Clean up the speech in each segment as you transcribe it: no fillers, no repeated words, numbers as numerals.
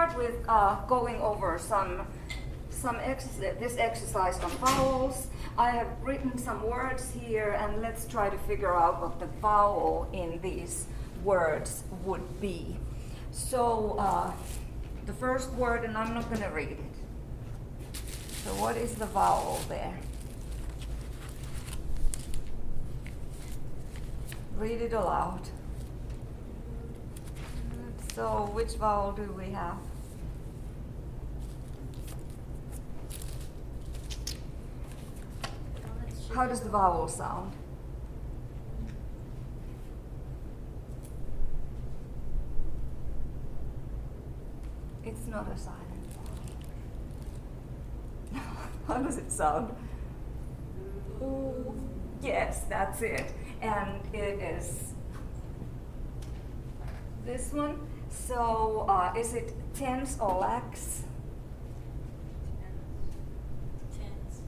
start with going over this exercise on vowels. I have written some words here, and let's try to figure out what the vowel in these words would be. So the first word, and I'm not going to read it. So what is the vowel there? Read it aloud. So which vowel do we have? How does the vowel sound? It's not a silent vowel. How does it sound? Ooh. Yes, that's it. And it is this one. So is it tense or lax? Tense.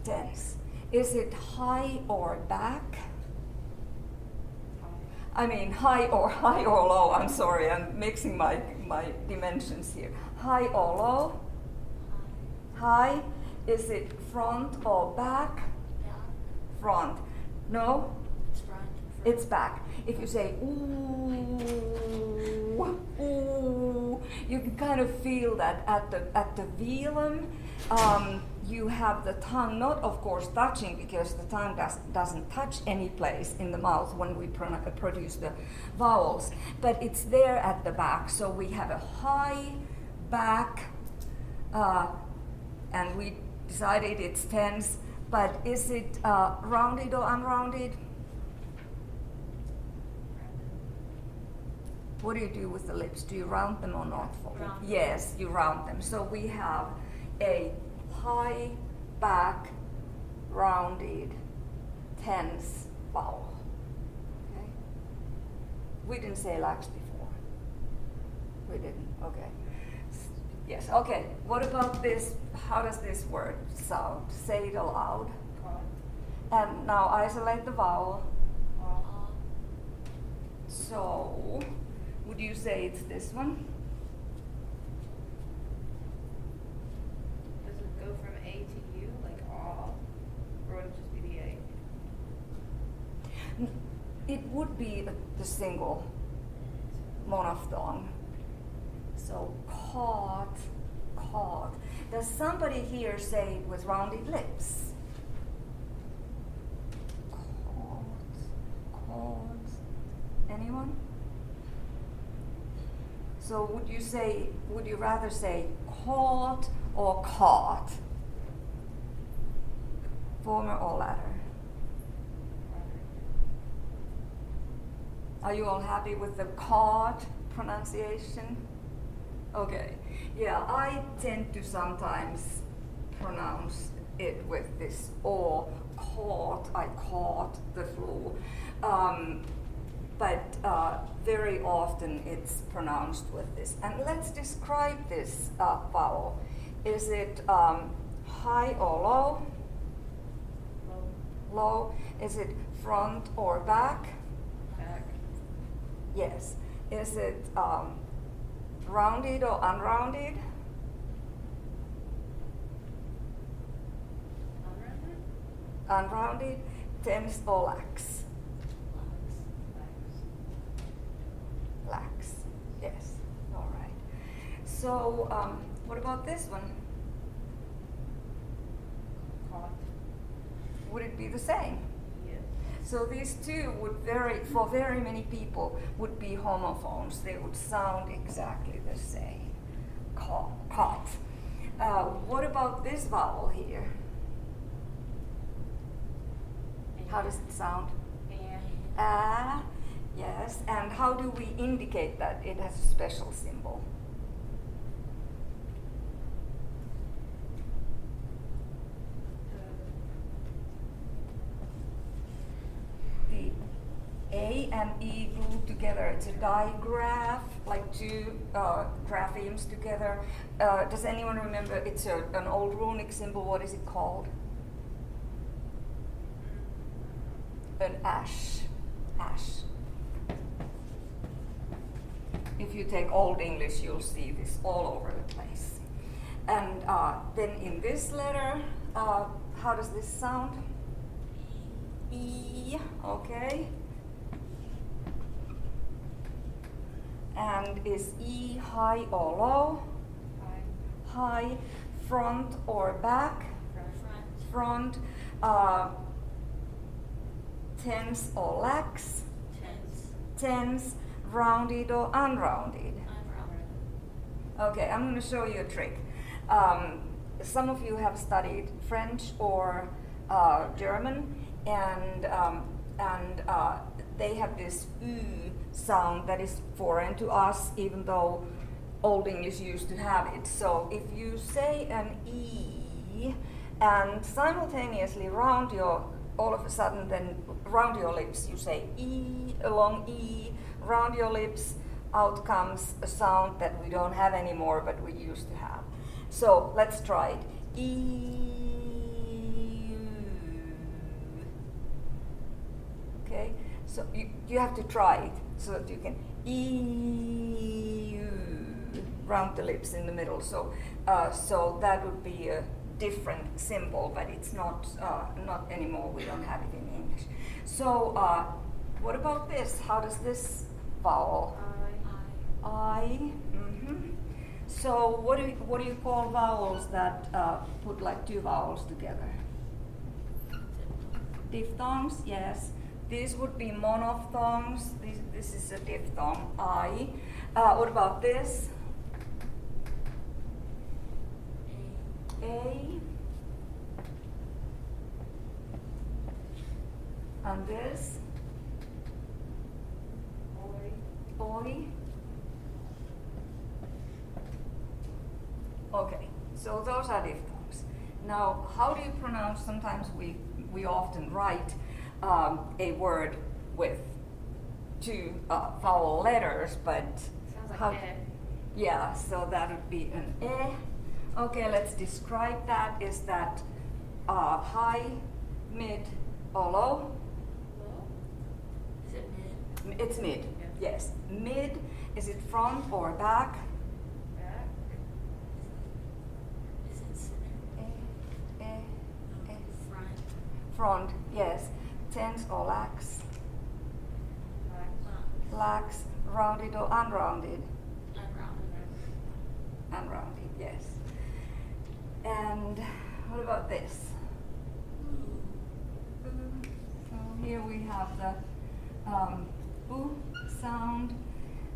Tense. Is it high or back? I mean high or low. I'm sorry, I'm mixing my dimensions here. High or low? High. Is it front or back? Front. No? It's front. It's back. If you say ooh, ooh, you can kind of feel that at the velum, you have the tongue not, of course, touching, because the tongue doesn't touch any place in the mouth when we produce the vowels, but it's there at the back. So we have a high back, and we decided it's tense. But is it rounded or unrounded? What do you do with the lips? Do you round them or not? Round. Yes, you round them. So we have a high back, rounded, tense vowel. Okay. We didn't say lax before. We didn't. Okay. Yes. Okay. What about this? How does this word sound? Say it aloud. And now isolate the vowel. So, would you say it's this one? Does it go from A to U, like ah, or would it just be the A? It would be the single monophthong. So caught, caught. Does somebody here say it with rounded lips? Caught, caught. Anyone? So would you rather say caught or caught? Former or latter? Are you all happy with the caught pronunciation? Okay. Yeah, I tend to sometimes pronounce it with this or caught. I caught the flu. But very often it's pronounced with this. And let's describe this vowel. Is it high or low? Low. Is it front or back? Back. Yes. Is it rounded or unrounded? Unrounded? Unrounded. Tense or lax? Lax. Yes. All right. So what about this one? Caught. Would it be the same? Yes. So these two would for very many people, would be homophones. They would sound exactly the same. Caught. What about this vowel here? How does it sound? Yes. And how do we indicate that it has a special symbol? The A and E glued together. It's a digraph, like two graphemes together. Does anyone remember? It's an old runic symbol. What is it called? An ash. Ash. If you take Old English, you'll see this all over the place. And then in this letter, how does this sound? E, okay. And is E high or low? High. Front or back? Front. Tense or lax? Tense. Rounded or unrounded? Okay, I'm going to show you a trick. Some of you have studied French or German, and they have this U sound that is foreign to us, even though Old English used to have it. So if you say an E and simultaneously all of a sudden then round your lips, you say E, a long E, round your lips, out comes a sound that we don't have anymore, but we used to have. So let's try it. E. Okay, so you have to try it so that you can E. Round the lips in the middle. So that would be a different symbol, but it's not anymore. We don't have it in English. So what about this? How does this vowel? I. Mm-hmm. So what do you call vowels that put like two vowels together? Diphthongs, yes. These would be monophthongs. This is a diphthong, I. What about this? A. And this? Oi. Okay, so those are diphthongs. Now, how do you pronounce? Sometimes we often write a word with two vowel letters, but Sounds like how? Yeah. So that would be an e. Okay, let's describe that. Is that high, mid, or low? Is it mid? It's mid. Yeah. Yes, mid. Is it front or back? Back? Is it center? Front? Front, yes. Tense or lax? Lax. Rounded or unrounded? Unrounded, yes. And what about this? So here we have the oo sound.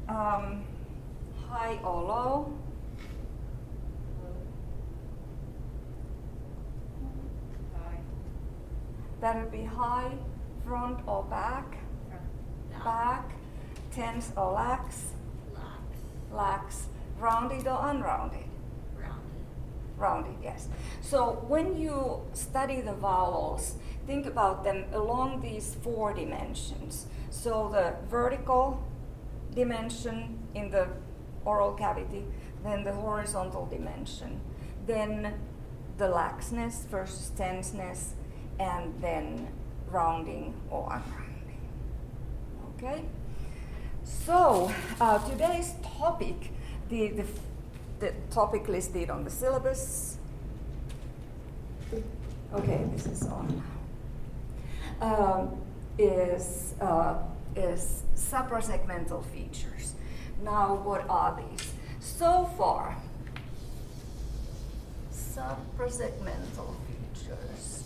High or low? High. That would be high. Front or back? Back. Tense or lax? Lax. Rounded or unrounded? Rounded, yes. So when you study the vowels, think about them along these four dimensions. So the vertical dimension in the oral cavity, then the horizontal dimension, then the laxness versus tenseness, and then rounding or unrounding. Okay? So today's topic, the topic listed on the syllabus. Okay, this is on now. Is suprasegmental features. Now, what are these? So far, suprasegmental features.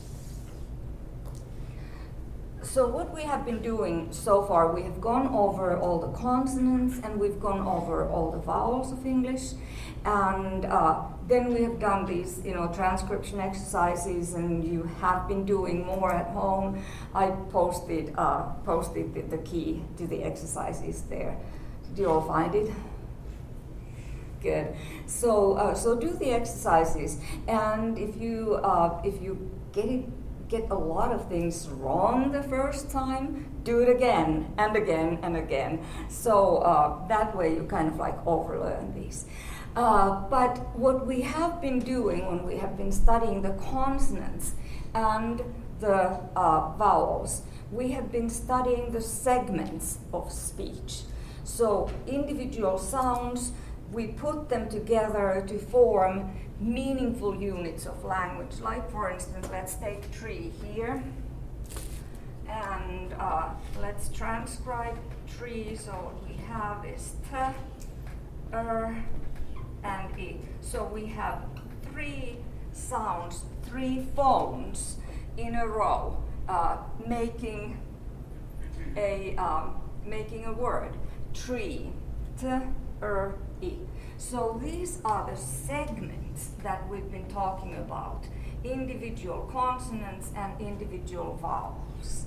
So what we have been doing so far, we have gone over all the consonants and we've gone over all the vowels of English, and then we have done these, transcription exercises, and you have been doing more at home. I posted the key to the exercises there. Do you all find it? Good. So do the exercises, and if you get a lot of things wrong the first time, do it again and again and again. So that way you kind of like overlearn these. But what we have been doing when we have been studying the consonants and the vowels, we have been studying the segments of speech. So individual sounds, we put them together to form meaningful units of language. Like for instance, let's take tree here, and let's transcribe tree. So what we have is t, and e. So we have three sounds, three phones in a row, making a word, tree, t, e. So these are the segments that we've been talking about, individual consonants and individual vowels.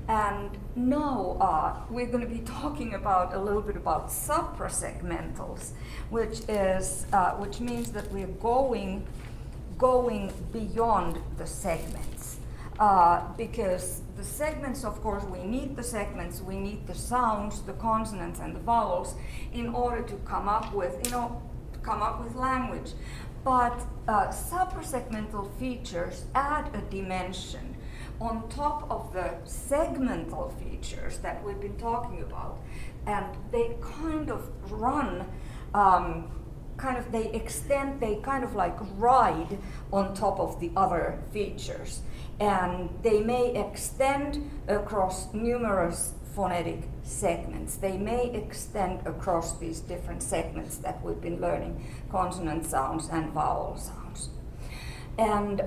And now we're going to be talking about a little bit about suprasegmentals, which means that we're going beyond the segments. Because the segments, of course, we need the segments, we need the sounds, the consonants, and the vowels in order to come up with language. But suprasegmental features add a dimension on top of the segmental features that we've been talking about, and they kind of run. They extend, they kind of like ride on top of the other features. And they may extend across numerous phonetic segments. They may extend across these different segments that we've been learning, consonant sounds and vowel sounds. And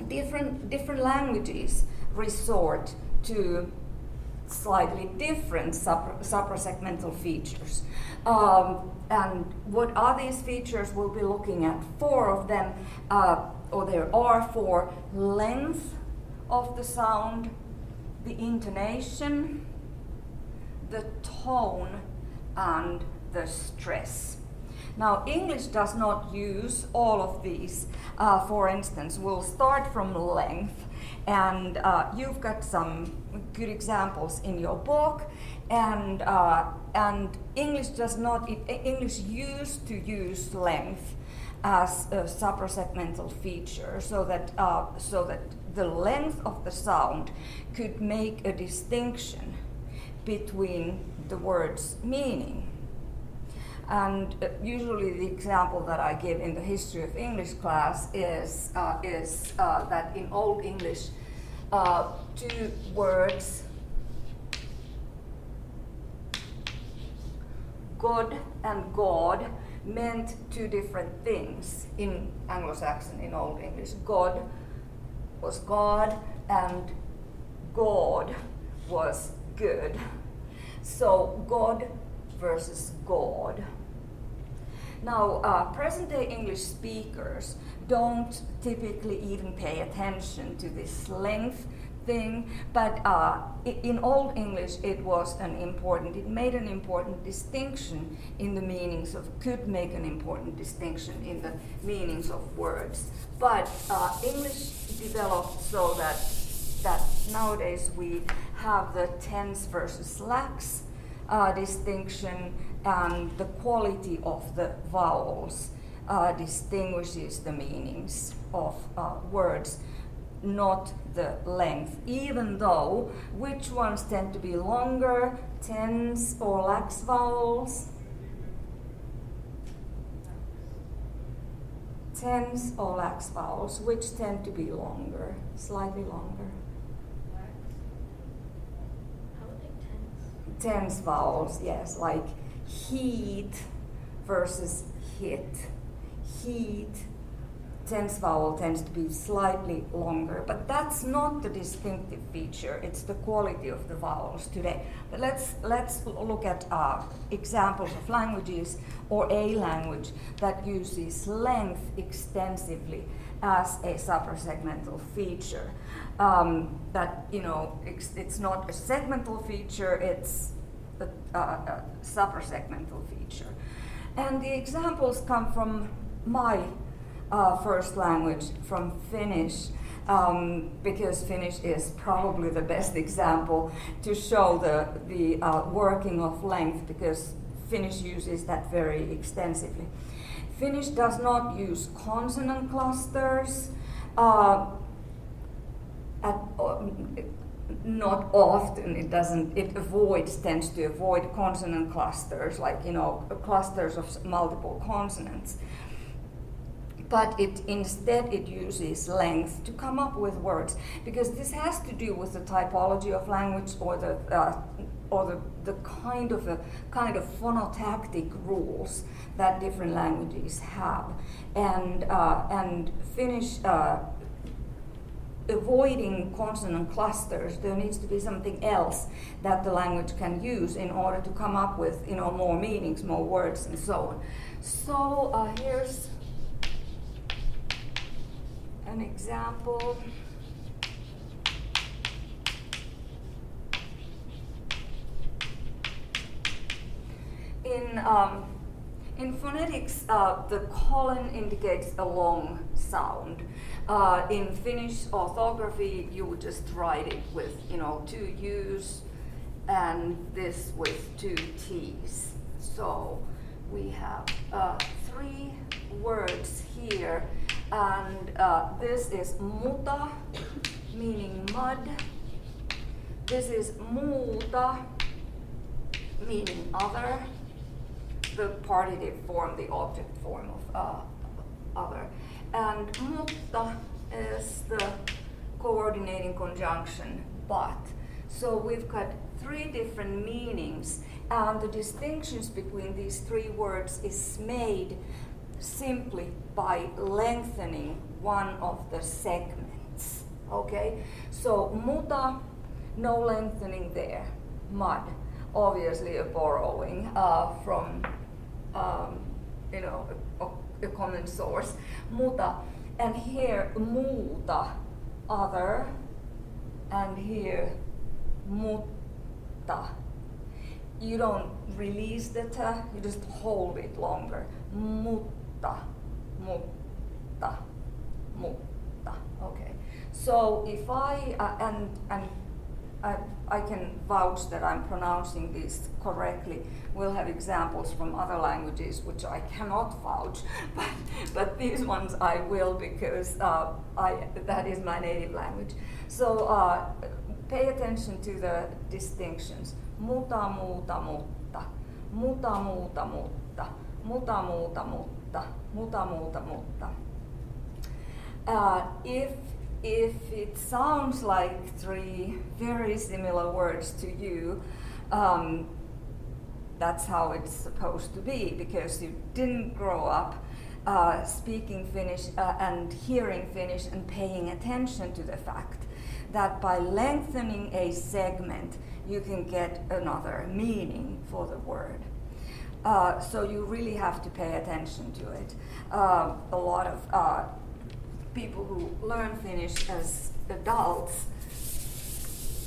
different languages resort to slightly different suprasegmental features. And what are these features? We'll be looking at four of them, or there are four: length of the sound, the intonation, the tone, and the stress. Now, English does not use all of these. For instance, we'll start from length, and you've got some good examples in your book, and English does not. English used to use length as a suprasegmental feature, so that the length of the sound could make a distinction between the word's meaning. And usually the example that I give in the history of English class is that in Old English, two words, God and God, meant two different things in Anglo-Saxon, in Old English. God was God and God was good. So God versus God. Now, present-day English speakers don't typically even pay attention to this length thing, but in Old English it made an important distinction in the meanings of, could make an important distinction in the meanings of words. But English developed so that nowadays we have the tense versus lax distinction, and the quality of the vowels distinguishes the meanings of words, not the length, even though which ones tend to be longer, tense or lax vowels? Tense or lax vowels, which tend to be longer, slightly longer? Tense vowels, yes, like heat versus hit. Heat, tense vowel tends to be slightly longer, but that's not the distinctive feature, it's the quality of the vowels today. But let's look at examples of languages, or a language that uses length extensively as a suprasegmental feature. That, it's not a segmental feature, it's a suprasegmental feature. And the examples come from my first language, from Finnish, because Finnish is probably the best example to show the working of length, because Finnish uses that very extensively. Finnish does not use consonant clusters. not often, tends to avoid consonant clusters, like, clusters of multiple consonants. But instead it uses length to come up with words, because this has to do with the typology of language, or the kind of phonotactic rules that different languages have, and Finnish. Avoiding consonant clusters, there needs to be something else that the language can use in order to come up with, more meanings, more words, and so on. So here's an example. In phonetics, the colon indicates a long sound. In Finnish orthography, you would just write it with, 2 U's and this with 2 T's. So we have 3 words here, and this is muta, meaning mud. This is muuta, meaning other. The partitive form, the object form of other. And mutta is the coordinating conjunction but. So we've got 3 different meanings, and the distinctions between these 3 words is made simply by lengthening one of the segments. Okay? So muta, no lengthening there. Mud, obviously a borrowing from a common source, muta, and here muuta, other, and here mutta. You don't release the ta, you just hold it longer. Mutta, mutta, mutta. Okay. So if I I can vouch that I'm pronouncing this correctly. We'll have examples from other languages which I cannot vouch, but these ones I will, because that is my native language. So pay attention to the distinctions. Muta, muta, mutta. Muta, muta, mutta. Muta, muta, mutta. Muta, muta, mutta. If it sounds like 3 very similar words to you, that's how it's supposed to be, because you didn't grow up speaking Finnish and hearing Finnish and paying attention to the fact that by lengthening a segment, you can get another meaning for the word. So you really have to pay attention to it. A lot of people who learn Finnish as adults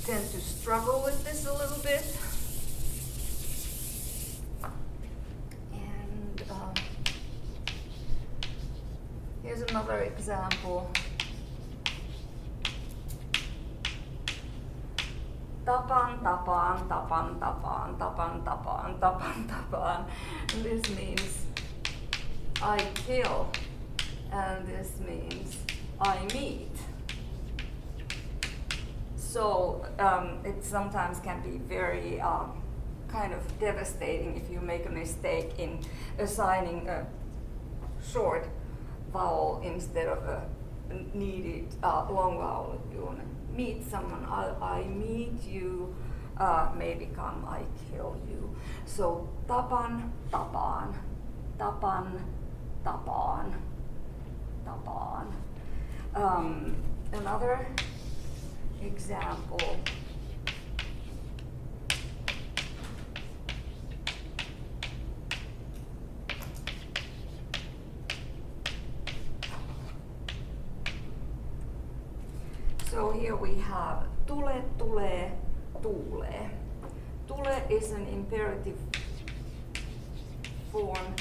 tend to struggle with this a little bit. And here's another example. Tapan, tapan, tapan, tapan, tapan, tapan, tapan, tapan. And this means I kill. And this means I meet. So it sometimes can be very kind of devastating if you make a mistake in assigning a short vowel instead of a needed long vowel. If you want to meet someone, I meet you, may become I kill you. So tapan, tapan, tapan, tapan. Another example. So here we have tule, tule, tuulee. Tule is an imperative form.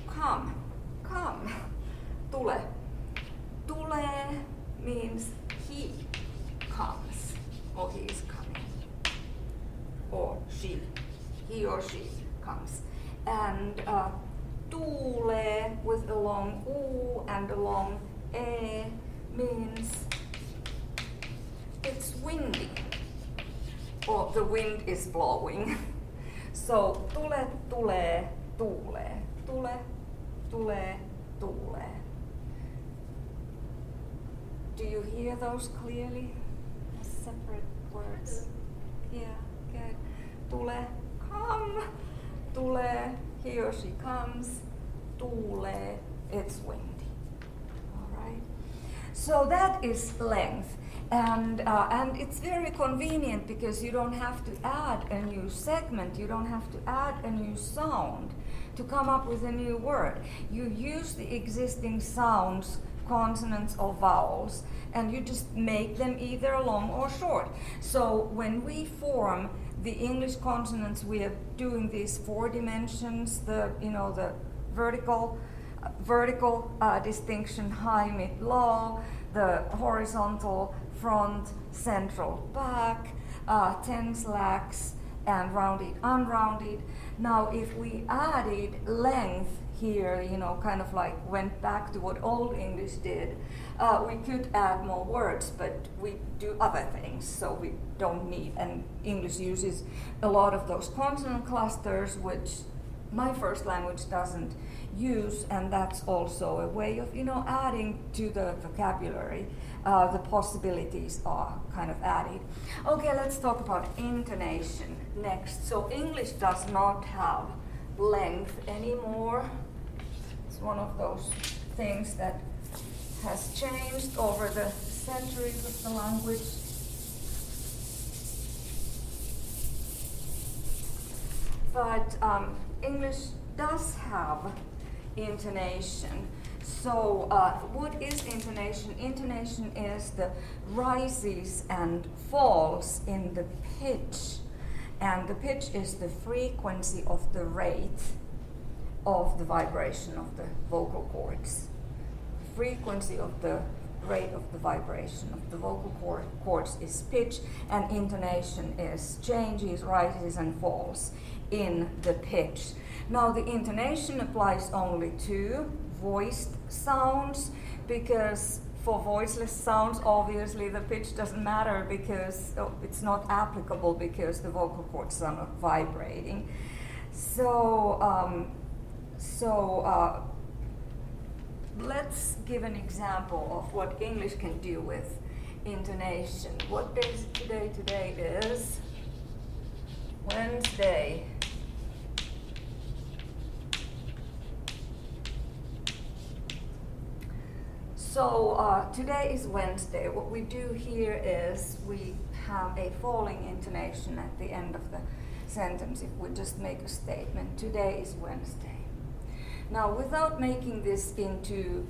Come, come. Tule. Tule means he comes, or he is coming, or she, he or she comes. And tuulee with a long u and a long e means it's windy. or the wind is blowing. So tule, tulee, tuulee, tule, tulee, tuulee. Do you hear those clearly as separate words? Yeah, good. Tule, come. Tule, he or she comes. Tuulee, it's windy. All right. So that is length. And it's very convenient because you don't have to add a new segment, you don't have to add a new sound to come up with a new word. You use the existing sounds, consonants or vowels, and you just make them either long or short. So when we form the English consonants, we are doing these 4 dimensions, the vertical distinction, high, mid, low, the horizontal, front, central, back, tense, lax, and rounded, unrounded. Now, if we added length here, kind of like went back to what Old English did, we could add more words, but we do other things, so we don't need. And English uses a lot of those consonant clusters, which my first language doesn't use, and that's also a way of adding to the vocabulary. The possibilities are kind of added. Okay, let's talk about intonation next. So English does not have length anymore. It's one of those things that has changed over the centuries of the language. But English does have intonation. So what is intonation? Intonation is the rises and falls in the pitch. And the pitch is the frequency of the rate of the vibration of the vocal cords. The frequency of the rate of the vibration of the vocal cords is pitch, and intonation is changes, rises and falls in the pitch. Now the intonation applies only to voiced sounds, because for voiceless sounds obviously the pitch doesn't matter because it's not applicable because the vocal cords are not vibrating. So let's give an example of what English can do with intonation. What day is it today? Today is Wednesday. So today is Wednesday. What we do here is we have a falling intonation at the end of the sentence if we just make a statement. Today is Wednesday. Now, without making this into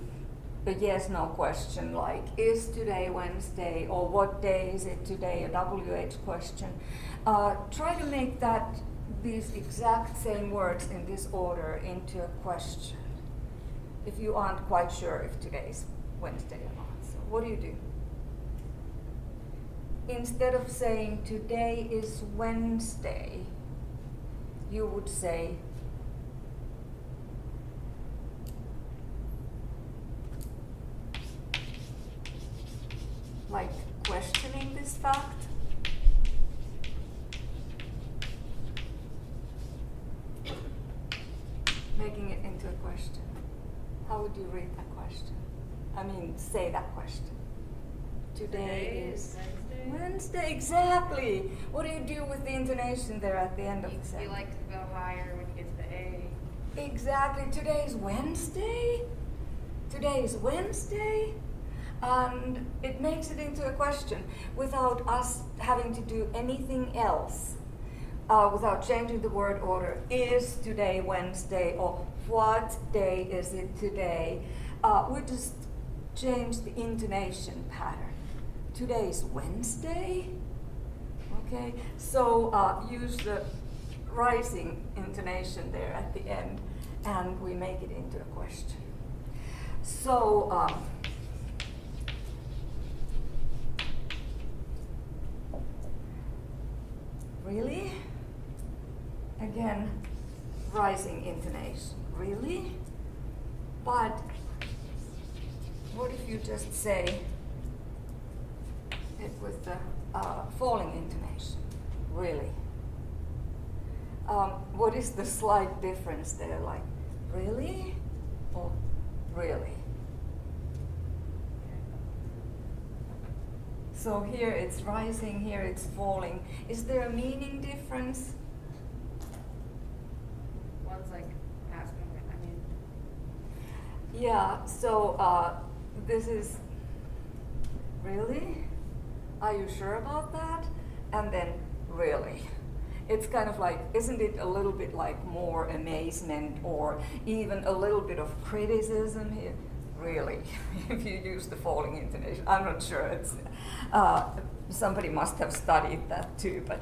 a yes-no question like, is today Wednesday, or what day is it today, a WH question, try to make these exact same words in this order into a question if you aren't quite sure if today's Wednesday or not. So what do? Instead of saying today is Wednesday, you would say like questioning this fact. Making it into a question. How would you read that question? I mean, say that question. Today is Wednesday, exactly. What do you do with the intonation there at the end of the sentence? You like to go higher when you get to the A. Exactly. Today is Wednesday. Today is Wednesday. And it makes it into a question without us having to do anything else, without changing the word order. Is today Wednesday, or what day is it today? We just change the intonation pattern. Today is Wednesday. Okay, so use the rising intonation there at the end, and we make it into a question. So really? Again, rising intonation. Really? But what if you just say it with the falling intonation? really. What is the slight difference there? Like, really or really? So here it's rising, here it's falling. Is there a meaning difference? One's like past moment. I mean, Yeah, so this is, really? Are you sure about that? And then, really. It's kind of like, isn't it a little bit like more amazement or even a little bit of criticism here? Really, if you use the falling intonation. I'm not sure. It's somebody must have studied that too, but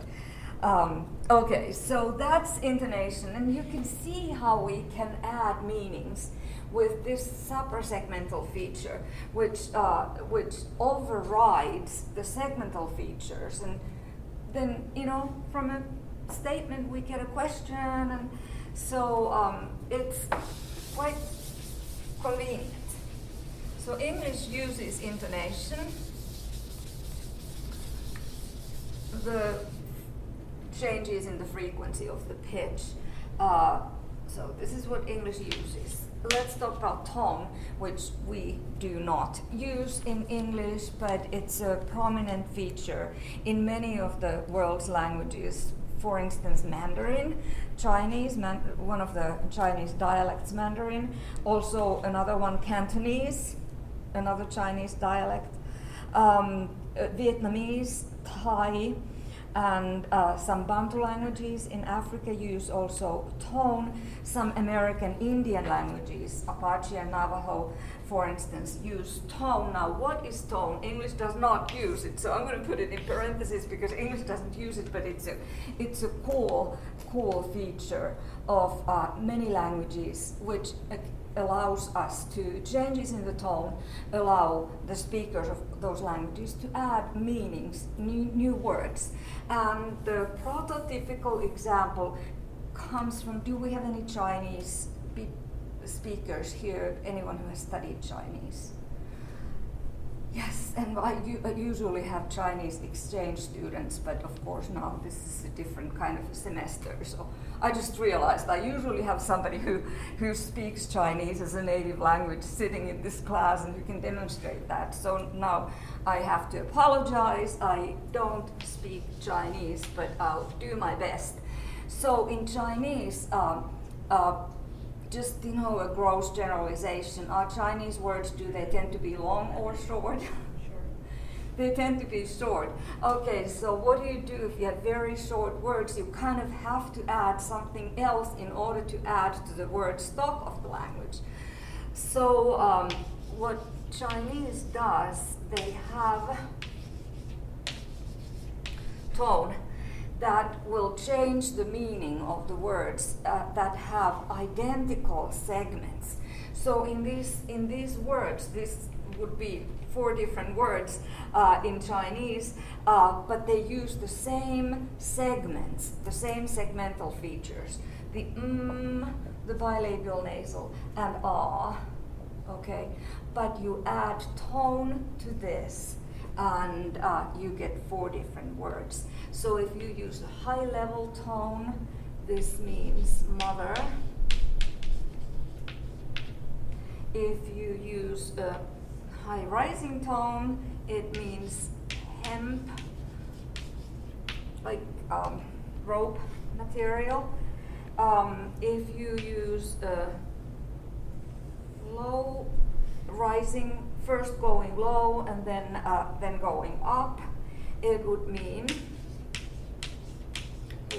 okay, so that's intonation, and you can see how we can add meanings with this suprasegmental feature, which overrides the segmental features, and then from a statement we get a question, and so it's quite convenient. So English uses intonation. The changes in the frequency of the pitch. So this is what English uses. Let's talk about tone, which we do not use in English, but it's a prominent feature in many of the world's languages. For instance, Mandarin, Chinese, one of the Chinese dialects, Mandarin. Also another one, Cantonese, another Chinese dialect. Vietnamese, Thai, and some Bantu languages in Africa use also tone. Some American Indian languages, Apache and Navajo, for instance, use tone. Now, what is tone? English does not use it, so I'm going to put it in parentheses because English doesn't use it, but it's a cool feature of many languages, which allows us to, changes in the tone allow the speakers of those languages to add meanings, new words. And the prototypical example comes from, do we have any Chinese speakers here? Anyone who has studied Chinese? Yes, and I usually have Chinese exchange students, but of course now this is a different kind of semester. So I just realized I usually have somebody who speaks Chinese as a native language sitting in this class and who can demonstrate that. So now I have to apologize. I don't speak Chinese, but I'll do my best. So in Chinese, just a gross generalization. Are Chinese words, do they tend to be long or short? Sure. They tend to be short. Okay, so what do you do if you have very short words? You kind of have to add something else in order to add to the word stock of the language. So what Chinese does, they have tone that will change the meaning of the words that have identical segments. So in these words, this would be 4 different words in Chinese, but they use the same segments, the same segmental features. The the bilabial nasal, and ah, okay? But you add tone to this, and you get 4 different words. So if you use a high level tone, this means mother. If you use a high rising tone, it means hemp, like rope material. If you use a low rising, first going low and then going up, it would mean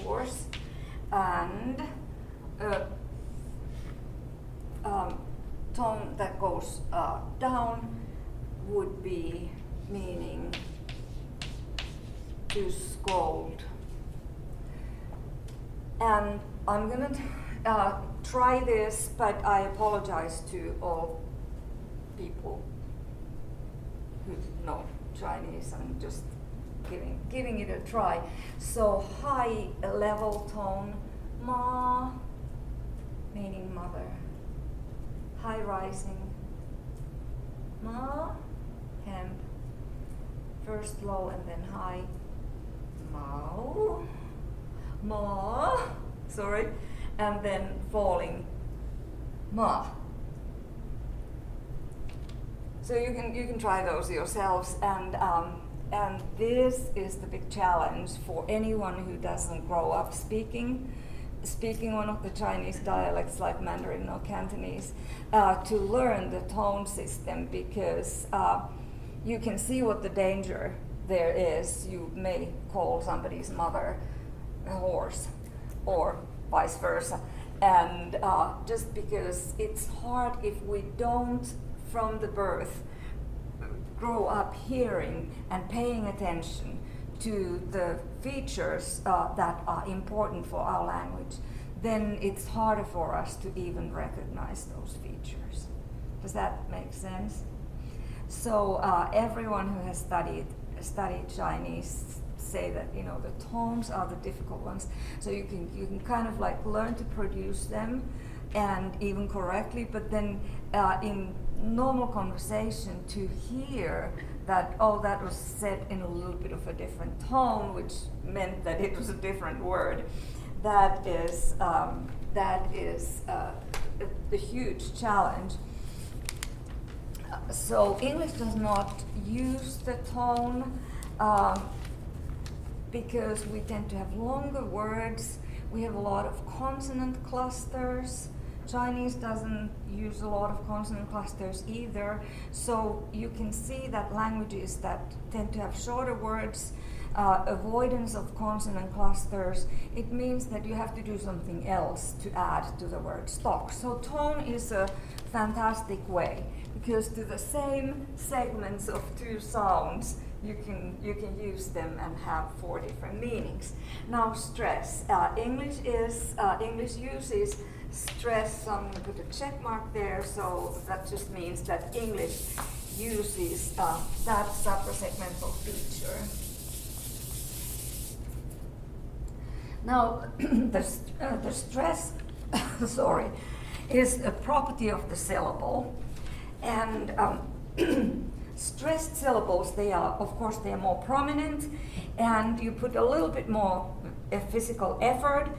horse, and tone that goes down would be meaning to scold. And I'm gonna try this, but I apologize to all people who know Chinese. I'm just giving it a try. So high level tone, ma, meaning mother. High rising, ma, hemp. First low and then high, mao. ma, sorry, and then falling ma. So you can try those yourselves, and this is the big challenge for anyone who doesn't grow up speaking one of the Chinese dialects like Mandarin or Cantonese, to learn the tone system, because you can see what the danger there is. You may call somebody's mother a horse, or vice versa, and just because it's hard if we don't from the birth grow up hearing and paying attention to the features that are important for our language, then it's harder for us to even recognize those features. Does that make sense? So everyone who has studied Chinese say that, you know, the tones are the difficult ones. So you can kind of like learn to produce them and even correctly, but then in normal conversation to hear that, oh, that was said in a little bit of a different tone, which meant that it was a different word, that is a huge challenge. So English does not use the tone because we tend to have longer words. We have a lot of consonant clusters. Chinese doesn't use a lot of consonant clusters either. So you can see that languages that tend to have shorter words, avoidance of consonant clusters, it means that you have to do something else to add to the word stock. So tone is a fantastic way, because to the same segments of two sounds, you can use them and have 4 different meanings. Now stress. English uses stress, so I'm going to put a check mark there, so that just means that English uses that suprasegmental feature. Now, the stress, sorry, is a property of the syllable, and stressed syllables, they are more prominent, and you put a little bit more physical effort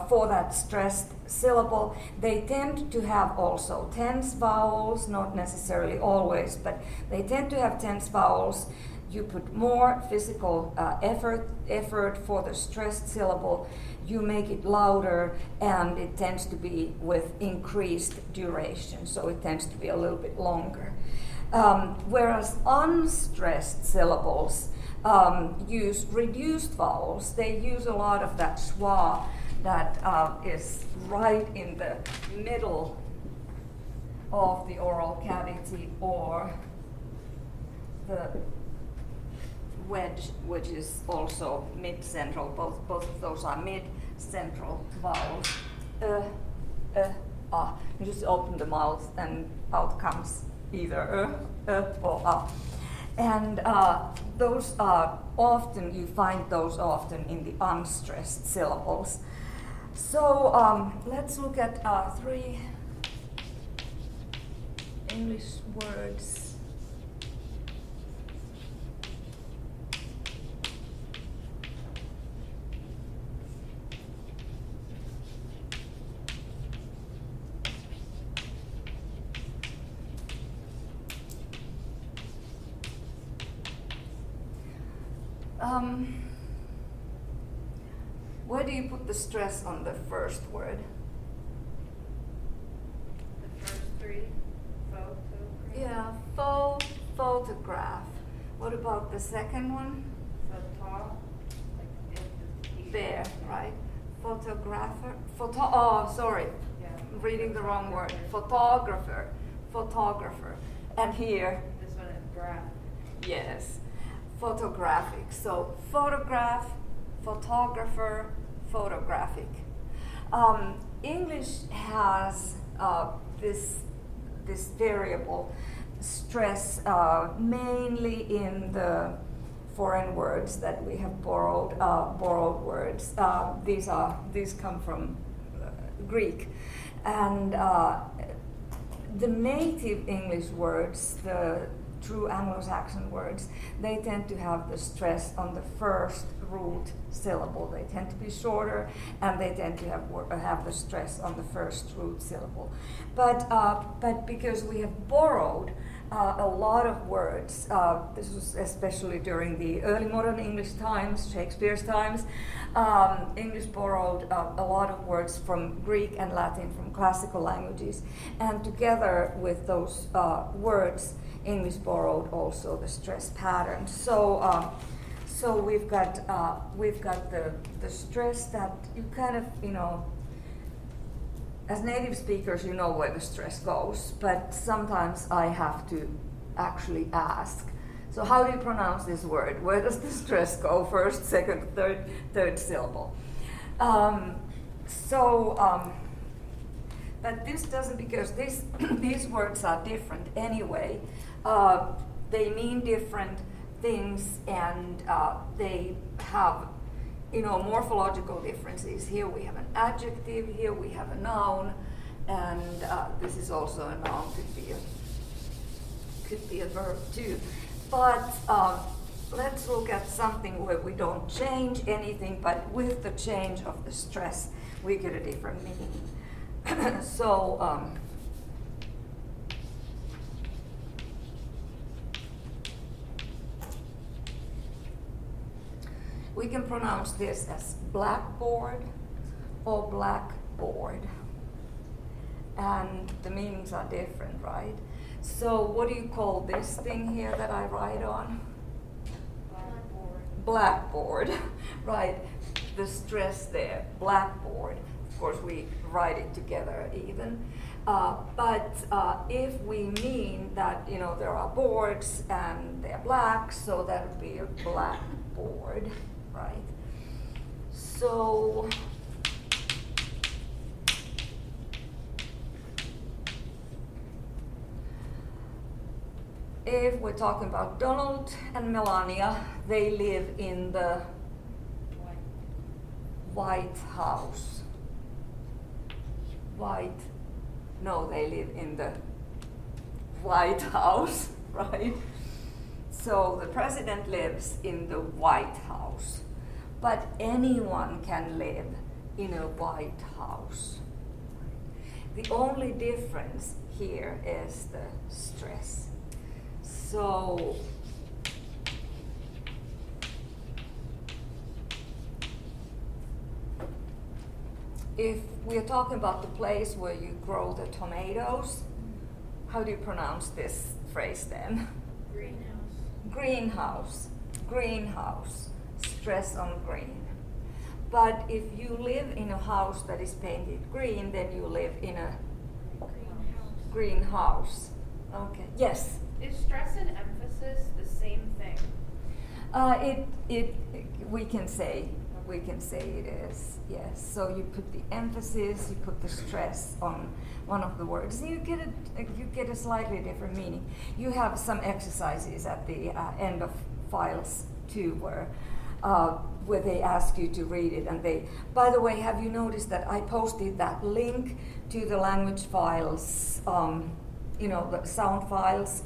for that stressed syllable. They tend to have also tense vowels, not necessarily always, but they tend to have tense vowels. You put more physical effort for the stressed syllable, you make it louder, and it tends to be with increased duration, so it tends to be a little bit longer. Whereas unstressed syllables use reduced vowels. They use a lot of that schwa that is right in the middle of the oral cavity, or the wedge, which is also mid-central. Both of those are mid-central vowels. You just open the mouth and out comes either or and those are often, you find those often in the unstressed syllables. So let's look at 3 English words. Where do you put the stress on the first word? The first 3, photograph. Yeah, photograph. What about the second one? Photo, like There, right? Photographer. Oh, sorry. Yeah. I'm reading the wrong word. Photographer. And here, This one is graph. yes, photographic. So photograph, photographer, photographic. English has this variable stress mainly in the foreign words that we have borrowed words. These come from Greek, and the native English words, the true Anglo-Saxon words, they tend to have the stress on the first root syllable. They tend to be shorter, and they tend to have the stress on the first root syllable. But because we have borrowed a lot of words, this was especially during the early modern English times, Shakespeare's times, English borrowed a lot of words from Greek and Latin, from classical languages, and together with those words, English borrowed also the stress pattern. So we've got the stress that you kind of, you know, as native speakers, you know where the stress goes, but sometimes I have to actually ask, so how do you pronounce this word? Where does the stress go? First, second, third syllable. But this doesn't, because these words are different anyway. They mean different things, and they have, you know, morphological differences. Here we have an adjective, here we have a noun, and this is also a noun, could be a verb too. But let's look at something where we don't change anything, but with the change of the stress, we get a different meaning. So we can pronounce this as blackboard or blackboard, and the meanings are different, right? So what do you call this thing here that I write on? Blackboard. Blackboard, right? The stress there, blackboard. Of course, we write it together even. But if we mean that, you know, there are boards and they're black, so that would be a blackboard, right? So if we're talking about Donald and Melania, they live in the White House. No, they live in the White House, right? So the president lives in the White House, but anyone can live in a White House. The only difference here is the stress. So if we're talking about the place where you grow the tomatoes, how do you pronounce this phrase then? Greenhouse. Greenhouse. Greenhouse. Stress on green. But if you live in a house that is painted green, then you live in a greenhouse. Okay. Yes. Is stress and emphasis the same thing? We can say it is, yes. So you put the emphasis, you put the stress on one of the words, and you get a slightly different meaning. You have some exercises at the end of files too, where they ask you to read it, and they. By the way, have you noticed that I posted that link to the language files? You know, the sound files.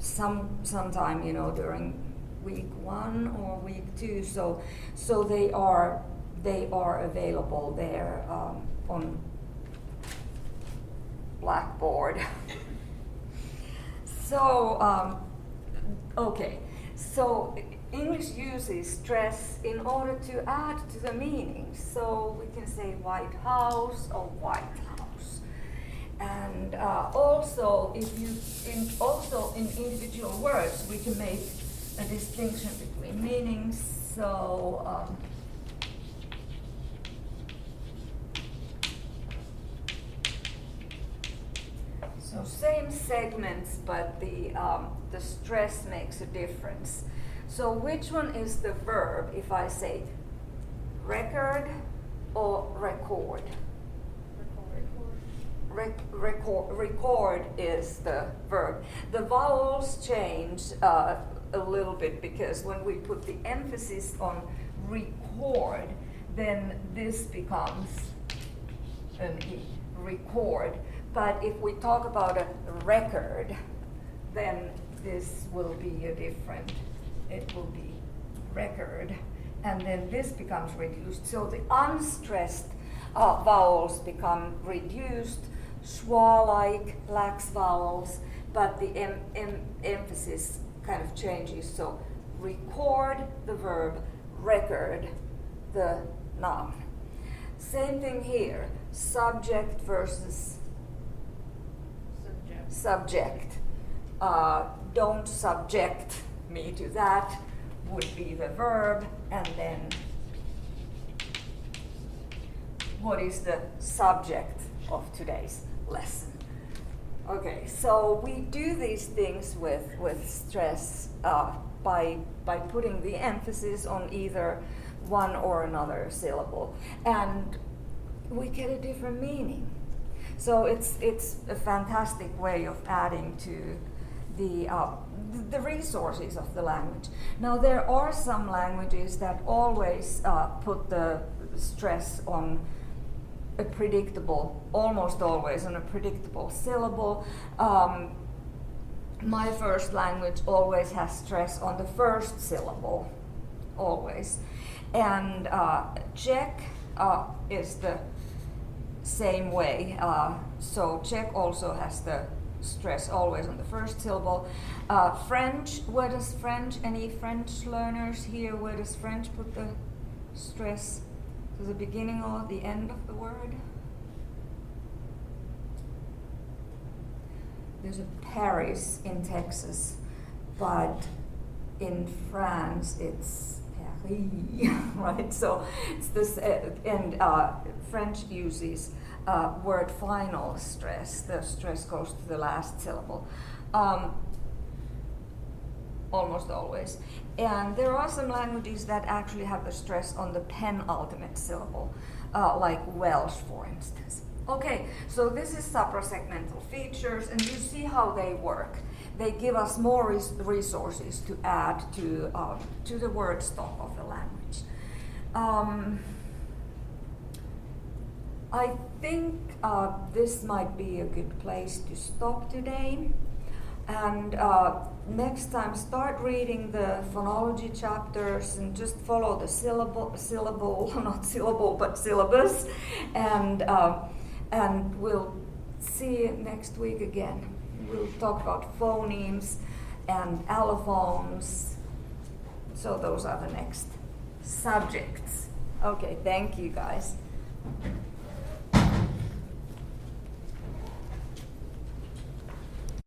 Sometime, you know, during week 1 or week 2, so they are available there on Blackboard. So okay, so English uses stress in order to add to the meaning. So we can say White House or White House. And also, in individual words, we can make a distinction between meanings. So same segments, but the stress makes a difference. So which one is the verb if I say record or record? Record is the verb. The vowels change a little bit, because when we put the emphasis on record, then this becomes an E, record. But if we talk about a record, then this will be it will be record. and then this becomes reduced. So the unstressed vowels become reduced, schwa-like, lax vowels, but the emphasis kind of changes. So record the verb, record the noun. Same thing here, subject versus subject. Don't subject me to that would be the verb, and then what is the subject of today's lesson? Okay, so we do these things with stress by putting the emphasis on either one or another syllable, and we get a different meaning. So it's a fantastic way of adding to the resources of the language. Now there are some languages that always put the stress on a predictable, almost always on a predictable syllable. My first language always has stress on the first syllable, always. And Czech is the same way. So Czech also has the stress always on the first syllable. French, where does French, any French learners here, where does French put the stress? To the beginning or the end of the word? There's a Paris in Texas, but in France it's Paris, right? So it's this, and French uses word final stress. The stress goes to the last syllable, almost always. And there are some languages that actually have the stress on the penultimate syllable, like Welsh, for instance. Okay, so this is suprasegmental features, and you see how they work. They give us more resources to add to the word stock of the language. I think this might be a good place to stop today. And next time, start reading the phonology chapters and just follow the syllable, not syllable, but syllabus. And we'll see you next week again. We'll talk about phonemes and allophones. So those are the next subjects. Okay, thank you guys.